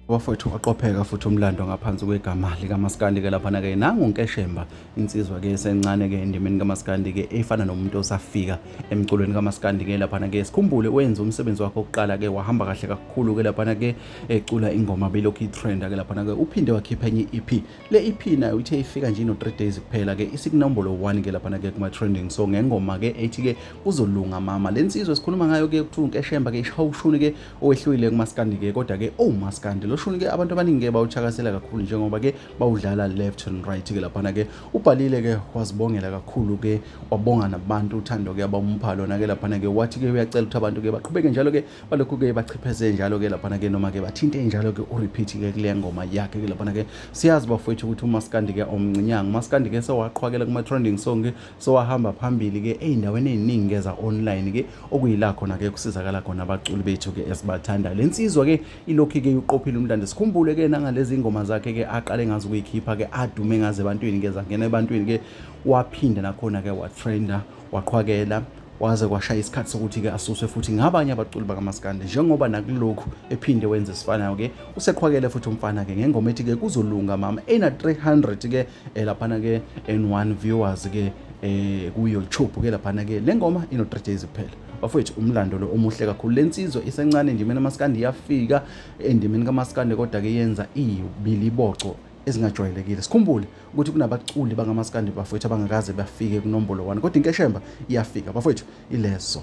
Bafowethu waqopheka futhi umlando ngaphansi kwegama likaMaskandi-ke laphana-ke nanguNkeshemba insizwa-ke esencane-ke endimeni kaMaskandi-ke efana nomuntu osafika emculweni kaMaskandi-ke laphana-ke sikhumbule wenza umsebenzi wakhe wokuqala-ke wahamba kahle kakhulu-ke laphana-ke ecula ingoma belokhu itrenda-ke laphana-ke uphinde wakhipha enye i-EP. Le EP nayo ithe ifika nje ino-3 days kuphela-ke isikunombolo 1-ke laphana-ke kuma-trending song ngengoma-ke ethi-ke uzolunga mama. Le nsizwa esikhuluma ngayo-ke kuthiwa uNkeshemba-ke ishawa ushuni-ke owehlukile kuMaskandi-ke kodwa-ke Maskandi loshuni-ke abantu abaningi-ke bawuthakasela kakhulu njengoba-ke bawudlala left and right-ke laphana-ke ubhalile-ke wazibongela kakhulu-ke wabonga nabantu uthando-ke abamupha lona-ke laphana-ke wathi-ke uyacela ukuthi abantu-ke baqhubeke njalo-ke balokhu-ke bachipheze njalo-ke laphana-ke noma-ke bathinte njalo-ke urepeat-ke kule ngoma yakhe-ke laphana-ke siyazi bafowethu ukuthi uMaskandi-ke omncinyanga uMaskandi-ke sewaqhwakela kuma-trending song-ke sewahamba phambili-ke ey'ndaweni ey'ningi-ke za-online-ke okuyila khona-ke kusizakala khona abaculi bethu-ke esibathanda. Le nsizwa-ke ilokhu-ke uqophile umlando sikhumbule-ke nangalezi ngoma zakhe-ke aqale ngazo ukuyikhipha-ke adume ngazo ebantwini-ke zangena ebantwini-ke waphinde nakhona-ke watrenda waqhwakela waze kwashaya isikhathi sokuthi-ke asuswe futhi ngabanye abaculi bakaMaskandi njengoba nakulokhu ephinde wenze esifanayo-ke useqhwakele futhi umfana-ke ngengoma ethi-ke kuzolunga mama ena-300-ke laphana-ke N1 viewers-ke ku-YouTube-ke laphana-ke le ngoma ino-3 days kuphela. Bafowethu umlando lo omuhle kakhulu le nsizwa isencane endimeni kaMaskandi yafika endimeni kaMaskandi kodwa-ke yenza ibiliboco ezingajwayelekile. Sikhumbule ukuthi kunabaculi bakaMaskandi bafowethu abangakaze bafike kunombolo 1 kodwa iNkeshemba iyafika bafowethu ileso.